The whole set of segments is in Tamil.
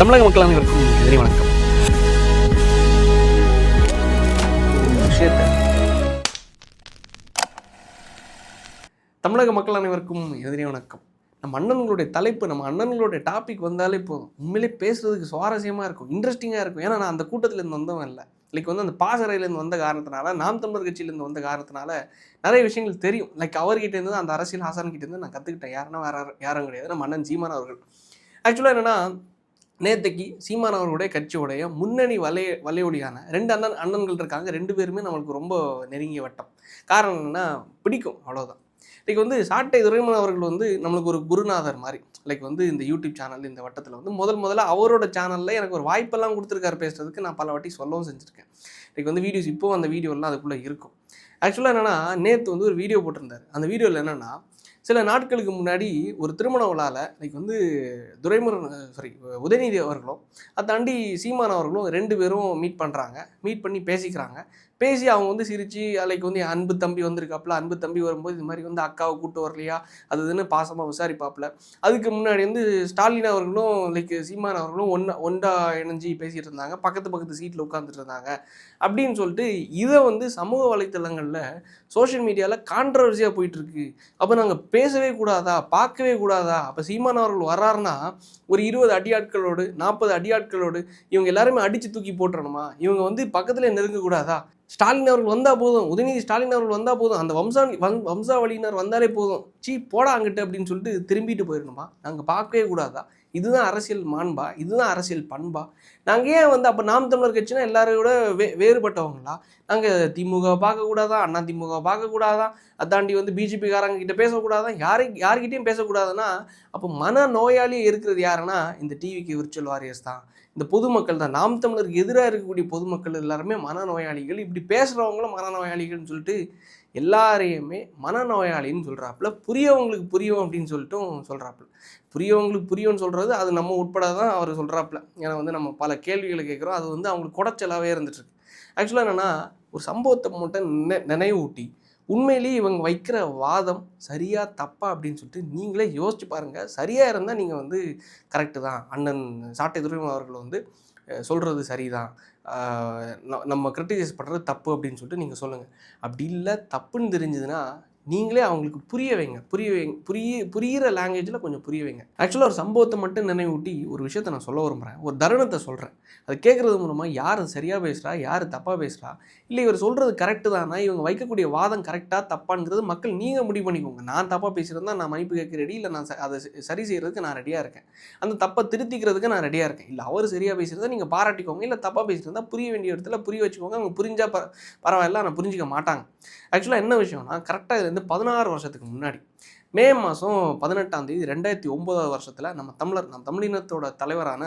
தமிழக மக்கள் அனைவருக்கும் எதிரி வணக்கம். தமிழக மக்கள் அனைவருக்கும் எதிரி வணக்கம். நம்ம அண்ணன்களுடைய தலைப்பு, நம்ம அண்ணன்களுடைய டாபிக் வந்தாலே போதும், உண்மையிலே பேசுறதுக்கு சுவாரஸ்யமாக இருக்கும், இன்ட்ரெஸ்டிங்காக இருக்கும். ஏன்னா நான் அந்த கூட்டத்திலேருந்து வந்தவன் இல்லை. லைக் வந்து அந்த பாசறையிலேருந்து வந்த காரணத்தினால, நாம் தமிழர் கட்சியிலேருந்து வந்த காரணத்தினால நிறைய விஷயங்கள் தெரியும். லைக் அவர்கிட்டேருந்து, அந்த அரசியல் ஹாசன்கிட்டேருந்து நான் கற்றுக்கிட்டேன். யாருன்னா வேற யாரும் கிடையாது, நம்ம அண்ணன் சீமான் அவர்கள். ஆக்சுவலாக என்னென்னா, நேற்றுக்கு சீமான் அவர்களுடைய கட்சியுடைய முன்னணி வலையொலியான ரெண்டு அண்ணன்கள் இருக்காங்க. ரெண்டு பேருமே நம்மளுக்கு ரொம்ப நெருங்கிய வட்டம். காரணம் என்னென்னா, பிடிக்கும், அவ்வளோதான். லைக் வந்து சாட்டை துரைமுருகன் அவர்கள் வந்து நம்மளுக்கு ஒரு குருநாதர் மாதிரி. லைக் வந்து இந்த யூடியூப் சேனல், இந்த வட்டத்தில் வந்து முதல்ல அவரோட சேனலில் எனக்கு ஒரு வாய்ப்பெல்லாம் கொடுத்துருக்காரு பேசுறதுக்கு. நான் பல வாட்டி சொல்லவும் செஞ்சுருக்கேன். லைக் வந்து வீடியோஸ் இப்போவும் அந்த வீடியோலாம் அதுக்குள்ளே இருக்கும். ஆக்சுவலாக என்னென்னா, நேற்று வந்து ஒரு வீடியோ போட்டிருந்தார். அந்த வீடியோவில் என்னென்னா, சில நாட்களுக்கு முன்னாடி ஒரு திருமண விழாவில் லைக் வந்து உதயநிதி அவர்களும் அதை தாண்டி சீமான் அவர்களும் ரெண்டு பேரும் மீட் பண்ணுறாங்க. மீட் பண்ணி பேசிக்கிறாங்க. பேசி அவங்க வந்து சிரித்து, லைக் வந்து என் அன்பு தம்பி வந்திருக்காப்புல, அன்பு தம்பி வரும்போது இது மாதிரி வந்து அக்காவை கூப்பிட்டு வரலையா அதுன்னு பாசமாக விசாரிப்பாப்புல. அதுக்கு முன்னாடி வந்து ஸ்டாலின் அவர்களும் லைக் சீமான் அவர்களும் ஒன்றா இணைஞ்சி பேசிகிட்டு இருந்தாங்க. பக்கத்து சீட்டில் உட்காந்துட்டு இருந்தாங்க அப்படின்னு சொல்லிட்டு இதை வந்து சமூக வலைத்தளங்களில், சோஷியல் மீடியாவில் கான்ட்ரவர்சியாக போயிட்டுருக்கு. அப்போ நாங்கள் பேசவே கூடாதா, பார்க்கவே கூடாதா? அப்போ சீமான் அவர்கள் வர்றாருன்னா ஒரு 20 அடியாட்களோடு 40 அடியாட்களோடு இவங்க எல்லாருமே அடித்து தூக்கி போட்டுறணுமா? இவங்க வந்து பக்கத்தில் நெருங்கக்கூடாதா? ஸ்டாலின் அவர்கள் வந்தால் போதும், உதயநிதி ஸ்டாலின் அவர்கள் வந்தால் போதும், அந்த வம்சாவளியினர் வந்தாலே போதும், போடா அங்கிட்டு அப்படின்னு சொல்லிட்டு திரும்பிட்டு போயிடணுமா? நாங்கள் பார்க்கவே கூடாதா? இதுதான் அரசியல் மாண்பா? இதுதான் அரசியல் பண்பா? நாங்கள் ஏன் வந்து அப்போ நாம் தமிழர் கட்சினா எல்லாரோட வேறுபட்டவங்களா? நாங்கள் திமுக பார்க்கக்கூடாதா, அண்ணா திமுக பார்க்கக்கூடாதா, அதாண்டி வந்து பிஜேபிக்காரங்க கிட்ட பேசக்கூடாதா, யாருக்கிட்டையும் பேசக்கூடாதுன்னா அப்போ மன நோயாளியே இருக்கிறது யாருன்னா இந்த டிவிக்கு விர்ச்சுவல் வாரியர்ஸ் தான், இந்த பொதுமக்கள் தான். நாம் தமிழருக்கு எதிராக இருக்கக்கூடிய பொதுமக்கள் எல்லாருமே மனநோயாளிகள். இப்படி பேசுகிறவங்களும் மனநோயாளிகள்னு சொல்லிட்டு எல்லாரையுமே மனநோயாளின்னு சொல்கிறாப்புல. புரியவங்களுக்கு புரியும் அப்படின்னு சொல்லிட்டும் சொல்கிறாப்புல. புரியவங்களுக்கு புரியும்னு சொல்கிறது அது நம்ம உட்பட தான் அவர் சொல்கிறாப்புல. ஏன்னா வந்து நம்ம பல கேள்விகளை கேட்குறோம், அது வந்து அவங்களுக்கு குடைச்சலாகவே இருந்துட்டுருக்கு. ஆக்சுவலாக என்னென்னா, ஒரு சம்பவத்தை மட்டும் நினைவூட்டி உண்மையிலேயே இவங்க வைக்கிற வாதம் சரியா தப்பா அப்படின்னு சொல்லிட்டு நீங்களே யோசிச்சு பாருங்கள். சரியாக இருந்தால் நீங்கள் வந்து கரெக்டு தான், அண்ணன் சாட்டை துரைமுருகன் அவர்கள் வந்து சொல்கிறது சரிதான், நம்ம கிரிட்டிசைஸ் பண்ணுறது தப்பு அப்படின்னு சொல்லிட்டு நீங்கள் சொல்லுங்கள். அப்படி இல்லை, தப்புன்னு தெரிஞ்சதுன்னா நீங்களே அவங்களுக்கு புரியிற லாங்குவேஜில் கொஞ்சம் புரிய வைங்க. ஆக்சுவலாக ஒரு சம்பவத்தை மட்டும் நினைவூட்டி ஒரு விஷயத்தை நான் சொல்ல விரும்புகிறேன், ஒரு தருணத்தை சொல்கிறேன். அது கேட்குறது மூலமாக யார் சரியாக பேசுகிறா, யார் தப்பாக பேசுகிறா, இல்லை இவர் சொல்கிறது கரெக்டு தானா, இவங்க வைக்கக்கூடிய வாதம் கரெக்டாக தப்பாங்கிறது மக்கள் நீங்கள் முடிவு பண்ணிக்கோங்க. நான் தப்பாக பேசுகிறதா நான் மன்னிப்பு கேட்க ரெடி, இல்லை நான் அதை சரி செய்கிறதுக்கு நான் ரெடியாக இருக்கேன், அந்த தப்பை திருத்திக்கிறதுக்கு நான் ரெடியாக இருக்கேன். இல்லை அவர் சரியாக பேசுகிறத நீங்கள் பாராட்டிக்கோங்க, இல்லை தப்பாக பேசுகிறதா புரிய வேண்டிய இடத்துல புரிய வச்சுக்கோங்க. அவங்க புரிஞ்சால் பரவாயில்ல, நான் புரிஞ்சிக்க மாட்டாங்க. ஆக்சுவலாக என்ன விஷயம்னா, கரெக்டாக இது வந்து 16 வருஷத்துக்கு முன்னாடி மே மாதம் 18ஆம் தேதி 2009 வருஷத்தில் நம்ம தமிழினத்தோட தலைவரான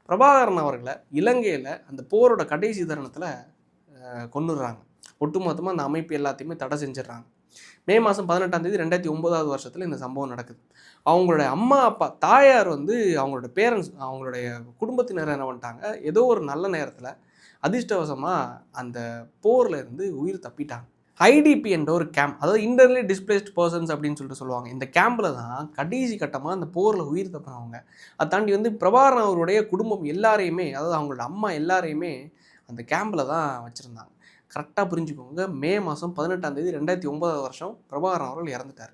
பிரபாகரன் அவர்களை இலங்கையில் அந்த போரோட கடைசி தருணத்தில் கொண்டுடுறாங்க. ஒட்டுமொத்தமாக அந்த அமைப்பு எல்லாத்தையுமே தடை செஞ்சிடறாங்க. மே மாதம் 18ஆம் தேதி 2009 வருஷத்தில் இந்த சம்பவம் நடக்குது. அவங்களுடைய அம்மா அப்பா தாயார் வந்து அவங்களோட பேரண்ட்ஸ், அவங்களுடைய குடும்பத்தினர் என்ன பண்ணிட்டாங்க, ஏதோ ஒரு நல்ல நேரத்தில் அதிர்ஷ்டவசமாக அந்த போரில் இருந்து உயிர் தப்பிட்டாங்க. ஐடிபி என்ற ஒரு கேம்ப், அதாவது இன்டர்னலி டிஸ்பிளேஸ்ட் பர்சன்ஸ் அப்படின்னு சொல்லிட்டு சொல்லுவாங்க. இந்த கேம்பில் தான் கடைசி கட்டமாக அந்த போரில் உயிர் தப்பினவங்க. அதை தாண்டி வந்து பிரபாகரன் அவருடைய குடும்பம் எல்லாரையுமே, அதாவது அவங்களோட அம்மா எல்லாரையுமே அந்த கேம்பில் தான் வச்சுருந்தாங்க. கரெக்டாக புரிஞ்சுக்கோங்க, மே மாதம் 18ஆம் தேதி 2009 வருஷம் பிரபாகரன் அவர்கள் இறந்துட்டார்,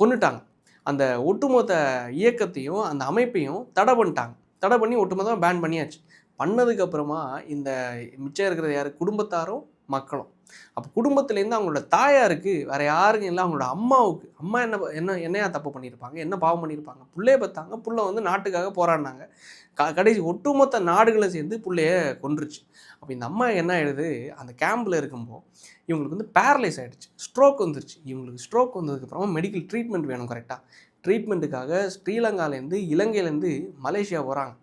கொண்டுட்டாங்க. அந்த ஒட்டுமொத்த இயக்கத்தையும் அந்த அமைப்பையும் தடை பண்ணிட்டாங்க. தடை பண்ணி ஒட்டுமொத்தமாக பேன் பண்ணியாச்சு. பண்ணதுக்கப்புறமா இந்த மிச்சம் இருக்கிறது யார், குடும்பத்தாரும் மக்களும். அப்போ குடும்பத்துலேருந்து அவங்களோட தாயாருக்கு வேறு யாருக்கும் இல்லை, அவங்களோட அம்மாவுக்கு, அம்மா என்னையா தப்பு பண்ணியிருப்பாங்க, என்ன பாவம் பண்ணியிருப்பாங்க, புள்ளைய பார்த்தாங்க, புள்ள வந்து நாட்டுக்காக போராடினாங்க, கடைசி ஒட்டுமொத்த நாடுகளை சேர்ந்து புள்ளைய கொன்றுச்சு. அப்போ இந்த அம்மா என்ன ஆகிடுது, அந்த கேம்பில் இருக்கும்போது இவங்களுக்கு வந்து பேரலைஸ் ஆகிடுச்சு, ஸ்ட்ரோக் வந்துருச்சு. இவங்களுக்கு ஸ்ட்ரோக் வந்ததுக்கப்புறமா மெடிக்கல் ட்ரீட்மெண்ட் வேணும். கரெக்டாக ட்ரீட்மெண்ட்டுக்காக ஸ்ரீலங்காலேருந்து இலங்கையிலேருந்து மலேசியா போகிறாங்க.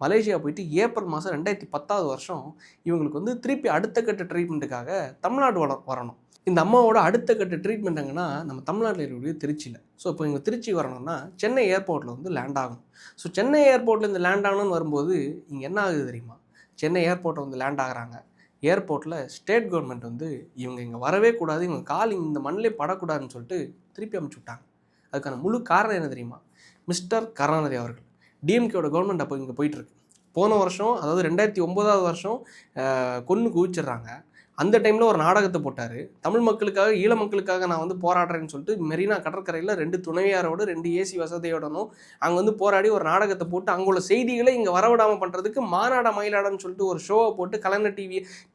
மலேசியா போயிட்டு ஏப்ரல் மாதம் 2010 வருஷம் இவங்களுக்கு வந்து திருப்பி அடுத்த கட்ட ட்ரீட்மெண்ட்டுக்காக தமிழ்நாடு வரணும். இந்த அம்மாவோட அடுத்த கட்ட ட்ரீட்மெண்ட் எங்கன்னா நம்ம தமிழ்நாட்டில் இருக்கக்கூடிய திருச்சியில். ஸோ இப்போ இங்கே திருச்சி வரணும்னா சென்னை ஏர்போர்ட்டில் வந்து லேண்ட் ஆகணும். ஸோ சென்னை ஏர்போர்ட்டில் இந்த லேண்ட் ஆகணும்னு வரும்போது இங்கே என்ன ஆகுது தெரியுமா, சென்னை ஏர்போர்ட்டை வந்து லேண்ட் ஆகுறாங்க. ஏர்போர்ட்டில் ஸ்டேட் கவர்மெண்ட் வந்து இவங்க இங்கே வரவே கூடாது, இவங்க கால் இந்த மண்ணிலே படக்கூடாதுன்னு சொல்லிட்டு திருப்பி அனுப்பிச்சி விட்டாங்க. அதுக்கான முழு காரணம் என்ன தெரியுமா, மிஸ்டர் கருணாநிதி அவர்கள், டிஎம்கேவோட கவர்மெண்ட் அப்போ இங்கே போயிட்டுருக்கு. போன வருஷம், அதாவது 2009வது வருஷம் கொன்று குவிச்சிடுறாங்க. அந்த டைமில் ஒரு நாடகத்தை போட்டார். தமிழ் மக்களுக்காக, ஈழ மக்களுக்காக நான் வந்து போராடுறேன்னு சொல்லிட்டு மெரினா கடற்கரையில் 2 துணைவியாரோடு 2 ஏசி வசதியோடனும் அங்கே வந்து போராடி ஒரு நாடகத்தை போட்டு அங்கே உள்ள செய்திகளை இங்கே வரவிடாமல் பண்ணுறதுக்கு மாநாட மயிலாடன்னு சொல்லிட்டு ஒரு ஷோவை போட்டு கலைஞர்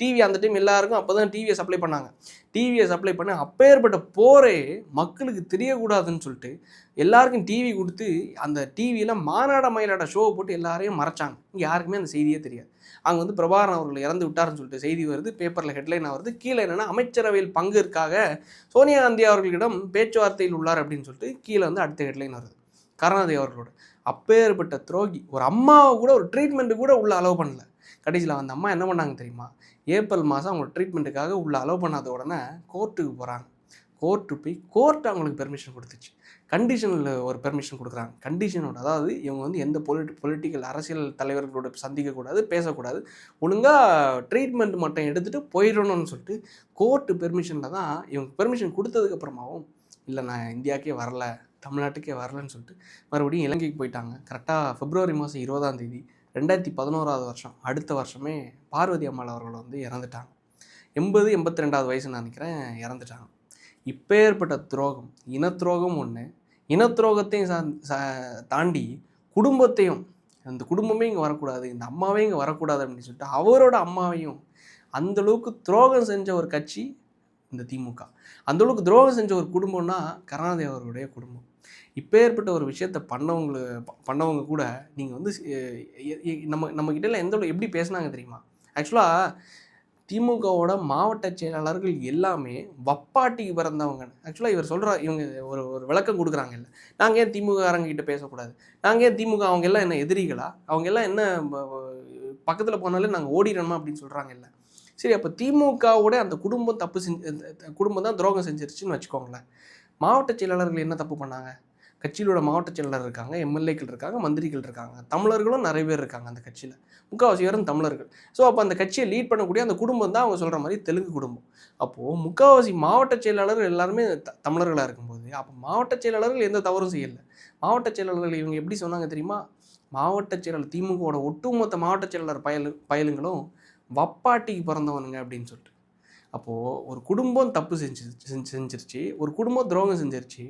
டிவி அந்த டைம் எல்லாருக்கும் அப்போ தான் டிவியை சப்ளை பண்ணாங்க. டிவியை சப்ளை பண்ண அப்பேற்பட்ட போரே மக்களுக்கு தெரியக்கூடாதுன்னு சொல்லிட்டு எல்லாருக்கும் டிவி கொடுத்து அந்த டிவியில் மாநாட மயிலாட ஷோவை போட்டு எல்லாரையும் மறைச்சாங்க. இங்கே யாருக்குமே அந்த செய்தியே தெரியாது. அங்கே வந்து பிரபாகரன் அவர்கள் இறந்து விட்டார்னு சொல்லிட்டு செய்தி வருது, பேப்பரில் ஹெட்லைன் வருது. கீழே என்னென்னா அமைச்சரவையில் பங்கிற்காக சோனியா காந்தி அவர்களிடம் பேச்சுவார்த்தையில் உள்ளார் அப்படின்னு சொல்லிட்டு கீழே வந்து அடுத்த ஹெட்லைன் வருது. கருணாநிதி அவர்களோட அப்பேற்பட்ட துரோகி ஒரு அம்மாவை கூட ஒரு ட்ரீட்மெண்ட்டு கூட உள்ள அலோவ் பண்ணல. கடைசியில் அந்த அம்மா என்ன பண்ணாங்க தெரியுமா? ஏப்ரல் மாதம் அவங்க ட்ரீட்மெண்ட்டுக்காக உள்ள அலோவ் பண்ணாத உடனே கோர்ட்டுக்கு போகிறாங்க. கோர்ட்டு போய் கோர்ட்டு அவங்களுக்கு பெர்மிஷன் கொடுத்துச்சு. கண்டிஷனில் ஒரு பெர்மிஷன் கொடுக்குறாங்க. கண்டிஷனோட, அதாவது இவங்க வந்து எந்த பொலிட்டிக்கல் அரசியல் தலைவர்களோட சந்திக்கக்கூடாது, பேசக்கூடாது, ஒழுங்காக ட்ரீட்மெண்ட் மட்டும் எடுத்துகிட்டு போயிடணும்னு சொல்லிட்டு கோர்ட்டு பெர்மிஷனில் தான் இவங்க பெர்மிஷன் கொடுத்ததுக்கப்புறமாவும் இல்லை நான் இந்தியாவுக்கே வரல, தமிழ்நாட்டுக்கே வரலன்னு சொல்லிட்டு மறுபடியும் இலங்கைக்கு போயிட்டாங்க. கரெக்டாக பிப்ரவரி மாதம் 20ஆம் தேதி 2011வது வருஷம், அடுத்த வருஷமே பார்வதி அம்மாள் அவர்கள் வந்து இறந்துட்டாங்க. 82வது வயசு நான் நினைக்கிறேன் இறந்துட்டாங்க. இப்பேற்பட்ட துரோகம், இனத்துரோகம் ஒன்று, இனத்துரோகத்தையும் தாண்டி குடும்பத்தையும், அந்த குடும்பமே இங்கே வரக்கூடாது, இந்த அம்மாவே இங்கே வரக்கூடாது அப்படின்னு சொல்லிட்டு அவரோட அம்மாவையும் அந்தளவுக்கு துரோகம் செஞ்ச ஒரு கட்சி இந்த திமுக. அந்தளவுக்கு துரோகம் செஞ்ச ஒரு குடும்பம்னா கருணாநிதி அவர்களுடைய குடும்பம். இப்பேற்பட்ட ஒரு விஷயத்த பண்ணவங்க கூட நீங்கள் வந்து நம்மக்கிட்ட எப்படி பேசுனாங்க தெரியுமா? ஆக்சுவலாக திமுகவோட மாவட்ட செயலாளர்கள் எல்லாமே வப்பாட்டிக்கு பிறந்தவங்க. ஆக்சுவலாக இவர் சொல்கிறார், இவங்க ஒரு விளக்கம் கொடுக்குறாங்க. இல்லை நாங்கள் ஏன் திமுககாரங்கிட்ட பேசக்கூடாது, நாங்கள் ஏன் திமுக அவங்க எல்லாம் என்ன எதிரிகளா, அவங்க எல்லாம் என்ன பக்கத்தில் போனாலே நாங்கள் ஓடிடணுமா அப்படின்னு சொல்கிறாங்க. இல்லை சரி, அப்போ திமுகவோட அந்த குடும்பம் தான் துரோகம் செஞ்சிருச்சுன்னு வச்சுக்கோங்களேன். மாவட்ட செயலாளர்கள் என்ன தப்பு பண்ணாங்க? கட்சியிலோட மாவட்ட செயலாளர் இருக்காங்க, எம்எல்ஏக்கள் இருக்காங்க, மந்திரிகள் இருக்காங்க, தமிழர்களும் நிறைய பேர் இருக்காங்க அந்த கட்சியில், முக்கால்வாசி பேரும் தமிழர்கள். ஸோ அப்போ அந்த கட்சியை லீட் பண்ணக்கூடிய அந்த குடும்பம் தான் அவங்க சொல்கிற மாதிரி தெலுங்கு குடும்பம். அப்போது முக்கால்வாசி மாவட்ட செயலாளர்கள் எல்லாருமே தமிழர்களாக இருக்கும்போது அப்போ மாவட்ட செயலாளர்கள் எந்த தவறும் செய்யலை. மாவட்ட செயலாளர்கள் இவங்க எப்படி சொன்னாங்க தெரியுமா? மாவட்ட செயலாளர் திமுகவோட ஒட்டுமொத்த மாவட்ட செயலாளர் பயலுங்களும் வப்பாட்டிக்கு பிறந்தவனுங்க அப்படின்னு சொல்லிட்டு. அப்போது ஒரு குடும்பம் தப்பு செஞ்சிருச்சு, ஒரு குடும்பம் துரோகம் செஞ்சிருச்சு.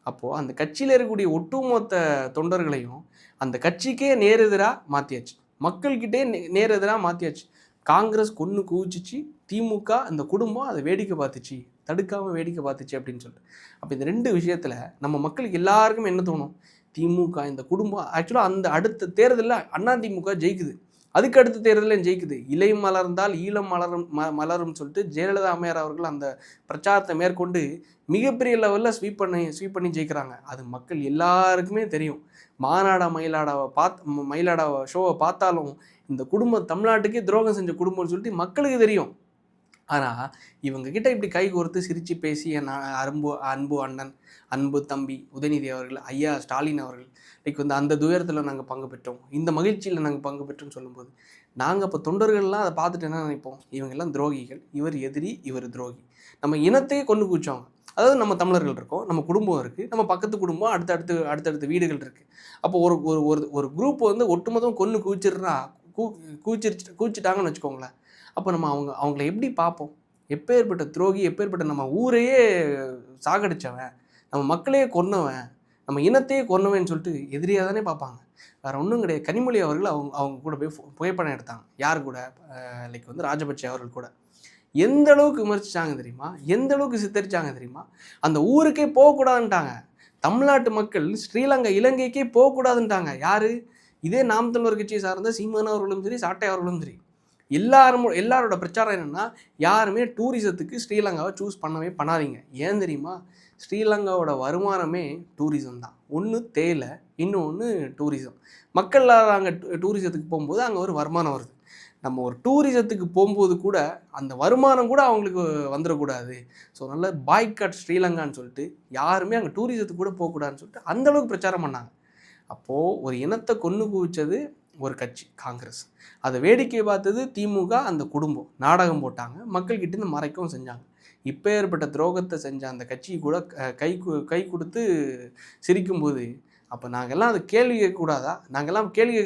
அப்போது அந்த கட்சியில் இருக்கக்கூடிய ஒட்டுமொத்த தொண்டர்களையும் அந்த கட்சிக்கே நேரெதிராக மாற்றியாச்சு, மக்கள்கிட்டே நேரெதிராக மாற்றியாச்சு. காங்கிரஸ் கொன்று குவிச்சிச்சு, திமுக அந்த குடும்பம் அதை வேடிக்கை பார்த்துச்சு, தடுக்காமல் வேடிக்கை பார்த்துச்சு அப்படின்னு சொல்லிட்டு. அப்போ இந்த 2 விஷயத்தில் நம்ம மக்களுக்கு எல்லாருக்கும் என்ன தோணும்? திமுக இந்த குடும்பம் ஆக்சுவலாக அந்த அடுத்த தேர்தலில் அதிமுக ஜெயிக்குது, அதுக்கு அடுத்த தேர்தலில் ஜெயிக்குது. இலை மலர்ந்தால் ஈழம் மலரும் சொல்லிட்டு ஜெயலலிதா அம்மையார் அவர்கள் அந்த பிரச்சாரத்தை மேற்கொண்டு மிகப்பெரிய லெவலில் ஸ்வீப் பண்ணி ஜெயிக்கிறாங்க. அது மக்கள் எல்லாருக்குமே தெரியும். மாநாட மயிலாட ஷோவை பார்த்தாலும் இந்த குடும்பம் தமிழ்நாட்டுக்கே துரோகம் செஞ்ச குடும்பம்னு சொல்லிட்டு மக்களுக்கு தெரியும். ஆனால் இவங்ககிட்ட இப்படி கை கோர்த்து சிரித்து பேசி என் அன்பு அண்ணன், அன்பு தம்பி உதயநிதி அவர்கள், ஐயா ஸ்டாலின் அவர்கள் வந்து அந்த துயரத்தில் நாங்கள் பங்கு பெற்றோம், இந்த மகிழ்ச்சியில் நாங்கள் பங்கு பெற்றோம்னு சொல்லும்போது நாங்கள் இப்போ தொண்டர்கள்லாம் அதை பார்த்துட்டு என்ன நினைப்போம்? இவங்கெல்லாம் துரோகிகள், இவர் எதிரி, இவர் துரோகி. நம்ம இனத்தையே கொண்டு குவிச்சோங்க. அதாவது நம்ம தமிழர்கள் இருக்கோம், நம்ம குடும்பம் இருக்குது, நம்ம பக்கத்து குடும்பம் அடுத்தடுத்த வீடுகள் இருக்குது. அப்போ ஒரு ஒரு ஒரு குரூப் வந்து ஒட்டுமொத்தம் கொன்று குவிச்சிட்டாங்கன்னு வச்சுக்கோங்களேன். அப்போ நம்ம அவங்கள எப்படி பார்ப்போம்? எப்பேற்பட்ட துரோகி, எப்பேற்பட்ட நம்ம ஊரையே சாகடித்தவன், நம்ம மக்களையே கொன்னவன், நம்ம இனத்தையே கொன்னவன்னு சொல்லிட்டு எதிரியாக தானே பார்ப்பாங்க. வேறு ஒன்றும் கிடையாது. கனிமொழி அவர்கள் அவங்க கூட போய் புகைப்படம் எடுத்தாங்க. யார் கூட? வந்து ராஜபக்சே அவர்கள் கூட. எந்த அளவுக்கு விமர்சித்தாங்க தெரியுமா? எந்த அளவுக்கு சித்தரிச்சாங்க தெரியுமா? அந்த ஊருக்கே போகக்கூடாதுன்ட்டாங்க. தமிழ்நாட்டு மக்கள் ஸ்ரீலங்கா இலங்கைக்கே போகக்கூடாதுன்ட்டாங்க. யார்? இதே நாம் தமிழர் கட்சியை சார்ந்த சீமான் அவர்களும் சரி, சாட்டை அவர்களும் சரி, எல்லாரோட பிரச்சாரம் என்னென்னா, யாருமே டூரிசத்துக்கு ஸ்ரீலங்காவை சூஸ் பண்ணாதீங்க. ஏன் தெரியுமா? ஸ்ரீலங்காவோட வருமானமே டூரிசம் தான். ஒன்று தேயிலை, இன்னொன்று டூரிசம். மக்கள் அங்கே டூரிசத்துக்கு போகும்போது அங்கே ஒரு வருமானம் வருது. நம்ம ஒரு டூரிசத்துக்கு போகும்போது கூட அந்த வருமானம் கூட அவங்களுக்கு வந்துடக்கூடாது. ஸோ நல்ல பாய்காட் ஸ்ரீலங்கான்னு சொல்லிட்டு யாருமே அங்கே டூரிசத்துக்கு கூட போகக்கூடாதுன்னு சொல்லிட்டு அந்தளவுக்கு பிரச்சாரம் பண்ணாங்க. அப்போது ஒரு இனத்தை கொன்று குவிச்சது ஒரு கட்சி காங்கிரஸ், அதை வேடிக்கை பார்த்தது திமுக அந்த குடும்பம். நாடகம் போட்டாங்க, மக்கள்கிட்ட மறைக்கவும் செஞ்சாங்க. இப்போ ஏற்பட்ட துரோகத்தை செஞ்ச அந்த கட்சி கூட கை கொடுத்து சிரிக்கும்போது அப்போ நாங்கள்லாம் அது கேள்வி கேட்கக்கூடாதா? நாங்கள்லாம் கேள்வி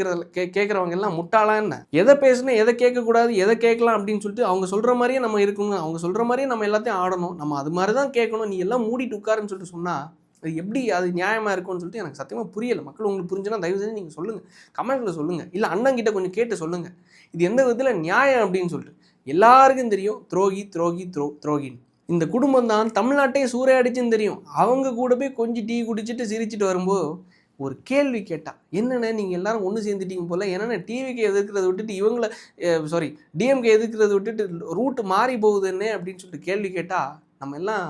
கேட்குறவங்க எல்லாம் முட்டாளா என்ன? எதை பேசணும், எதை கேட்கக்கூடாது, எதை கேட்கலாம் அப்படின்னு சொல்லிட்டு அவங்க சொல்கிற மாதிரியே நம்ம இருக்கணும். அவங்க சொல்கிற மாதிரியே நம்ம எல்லாத்தையும் ஆடணும். நம்ம அது மாதிரி தான் கேட்கணும். நீ எல்லாம் மூடிட்டு உட்காருன்னு சொல்லிட்டு சொன்னால் அது எப்படி அது நியாயமாக இருக்கும்னு சொல்லிட்டு எனக்கு சத்தியமாக புரியலை. மக்கள் உங்களுக்கு புரிஞ்சுன்னா தயவு செஞ்சு நீங்கள் சொல்லுங்கள், கமெண்ட்டில் சொல்லுங்கள், இல்லை அண்ணங்கிட்ட கொஞ்சம் கேட்டு சொல்லுங்கள், இது எந்த விதத்தில் நியாயம் அப்படின்னு சொல்லிட்டு. எல்லாருக்கும் தெரியும் துரோகி துரோகி துரோகின்னு. இந்த குடும்பம் தான் தமிழ்நாட்டையே சூறையாடிச்சுன்னு தெரியும். அவங்க கூட போய் கொஞ்சம் டீ குடிச்சிட்டு சிரிச்சிட்டு வரும்போது ஒரு கேள்வி கேட்டா, என்னண்ணே நீங்கள் எல்லாரும் ஒன்று சேர்ந்துட்டீங்க போல, என்னென்ன டிவிக்கு எதிர்க்கிறத விட்டுட்டு இவங்கள டிஎம்கே எதிர்க்கிறத விட்டுட்டு ரூட்டு மாறி போகுதுன்னே அப்படின்னு சொல்லிட்டு கேள்வி கேட்டால் நம்ம எல்லாம்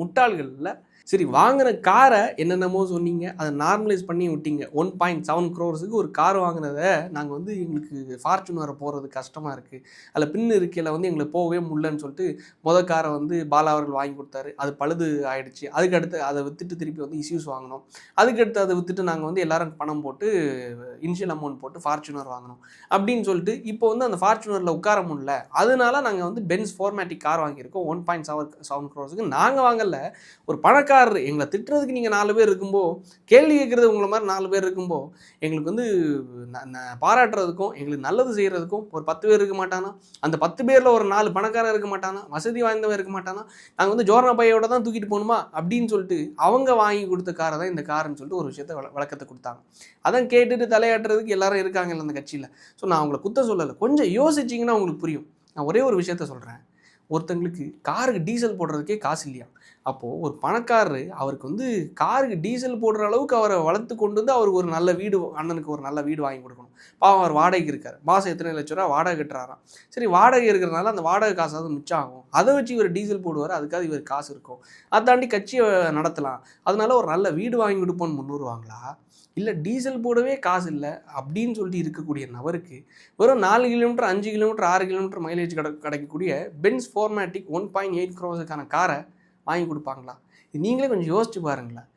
முட்டாள்கள் இல்லை. சரி, வாங்கின காரை என்னென்னமோ சொன்னீங்க, அதை நார்மலைஸ் பண்ணி விட்டீங்க. 1.7 crores ஒரு கார் வாங்கினதை நாங்கள் வந்து எங்களுக்கு ஃபார்ச்சுனர் போகிறது கஷ்டமாக இருக்குது, அதில் பின்னு இருக்கையில் வந்து எங்களுக்கு போகவே முடியலன்னு சொல்லிட்டு மொதல் காரை வந்து பாலா அவர்கள் வாங்கி கொடுத்தாரு. அது பழுது ஆகிடுச்சு. அதுக்கடுத்து அதை விற்றுட்டு திருப்பி வந்து இஷ்யூஸ் வாங்கினோம். அதுக்கடுத்து அதை விற்றுட்டு நாங்கள் வந்து எல்லாரும் பணம் போட்டு இனிஷியல் அமௌண்ட் போட்டு ஃபார்ச்சுனர் வாங்கினோம் அப்படின்னு சொல்லிட்டு இப்போ வந்து அந்த ஃபார்ச்சுனரில் உட்கார முடியல, அதனால நாங்கள் வந்து பென்ஸ் 4MATIC கார் வாங்கியிருக்கோம் 1.7 crores. நாங்கள் வாங்கல, ஒரு பணக்காரர். எங்களை திட்டுறதுக்கு நீங்கள் 4 பேர் இருக்கும்போது, கேள்வி கேட்குறது உங்களை மாதிரி 4 பேர் இருக்கும்போது, எங்களுக்கு வந்து பாராட்டுறதுக்கும் எங்களுக்கு நல்லது செய்கிறதுக்கும் ஒரு 10 பேர் இருக்க மாட்டானா? அந்த 10 பேரில் ஒரு 4 பணக்காரர் இருக்க மாட்டானா? வசதி வாய்ந்தவன் இருக்க மாட்டானா? நாங்கள் வந்து ஜோர்னா பையோட தான் தூக்கிட்டு போகணுமா அப்படின்னு சொல்லிட்டு அவங்க வாங்கி கொடுத்த காரை தான் இந்த காருன்னு சொல்லிட்டு ஒரு விஷயத்தை விளக்கத்தை கொடுத்தாங்க. அதான் கேட்டுட்டு தலையாட்டுறதுக்கு எல்லாரும் இருக்காங்கல்ல அந்த கட்சியில். ஸோ நான் அவங்களை குத்த சொல்லலை, கொஞ்சம் யோசிச்சிங்கன்னா உங்களுக்கு புரியும். நான் ஒரே ஒரு விஷயத்த சொல்கிறேன். ஒருத்தங்களுக்கு காருக்கு டீசல் போடுறதுக்கே காசு இல்லையா? அப்போது ஒரு பணக்காரரு அவருக்கு வந்து காருக்கு டீசல் போடுற அளவுக்கு அவரை வளர்த்து கொண்டு வந்து அவருக்கு ஒரு நல்ல வீடு, அண்ணனுக்கு ஒரு நல்ல வீடு வாங்கி கொடுக்கணும். பாவம் அவர் வாடகைக்கு இருக்கார், மாதம் எத்தனை லட்ச ரூபா வாடகை கட்டுறாராம். சரி, வாடகை இருக்கிறனால அந்த வாடகை காசாவது மிச்சம் ஆகும், அதை வச்சு இவர் டீசல் போடுவார், அதுக்காக இவர் காசு இருக்கும், அதை தாண்டி கட்சியை நடத்தலாம், அதனால ஒரு நல்ல வீடு வாங்கி கொடுப்போன்னு முன்னுருவாங்களா? இல்லை டீசல் போடவே காசு இல்லை அப்படின்னு சொல்லிட்டு இருக்கக்கூடிய நபருக்கு வெறும் 4 கிலோமீட்டர் 5 கிலோமீட்டர் 6 கிலோமீட்டர் மைலேஜ் கிடைக்கக்கூடிய பென்ஸ் 4MATIC 1.8 crores காரை வாங்கி கொடுப்பாங்களா? நீங்களே கொஞ்சம் யோசிச்சு பாருங்களேன்.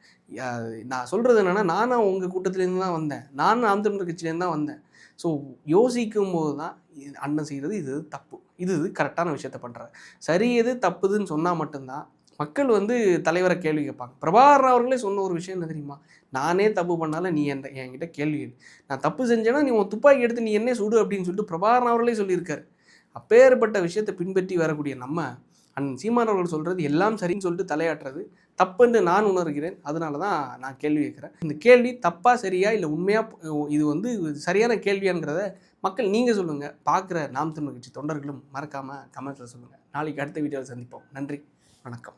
நான் சொல்கிறது என்னென்னா, நானும் உங்கள் கூட்டத்துலேருந்து தான் வந்தேன், நானும் நாம் தமிழர் கட்சியிலேருந்து தான் வந்தேன். ஸோ யோசிக்கும் போது தான் அண்ணன் செய்கிறது இது தப்பு, இது கரெக்டான விஷயத்த பண்ணுறாரு. சரி எது தப்புதுன்னு சொன்னால் மட்டும்தான் மக்கள் வந்து தலைவரை கேள்வி கேட்பாங்க. பிரபாகரன் அவர்களே சொன்ன ஒரு விஷயம் என்ன தெரியுமா? நானே தப்பு பண்ணாலும் நீ என்கிட்ட கேள்வி கேளு, நான் தப்பு செஞ்சேன்னா நீ உன் துப்பாக்கி எடுத்து நீ என்ன சுடு அப்படின்னு சொல்லிட்டு பிரபாகரன் அவர்களே சொல்லியிருக்காரு. அப்பேற்பட்ட விஷயத்தை பின்பற்றி வரக்கூடிய நம்ம அண்ணன் சீமான் அவர்கள் சொல்கிறது எல்லாம் சரின்னு சொல்லிட்டு தலையாட்டுறது தப்புன்னு நான் உணர்கிறேன். அதனால தான் நான் கேள்வி கேட்குறேன். இந்த கேள்வி தப்பா சரியா இல்லை உண்மையாக இது வந்து சரியான கேள்வியாங்கிறத மக்கள் நீங்கள் சொல்லுங்கள். பார்க்குற நாம் தமிழர் கட்சி தொண்டர்களும் மறக்காமல் கமெண்ட்ஸில் சொல்லுங்கள். நாளைக்கு அடுத்த வீடியோவில் சந்திப்போம். நன்றி, வணக்கம்.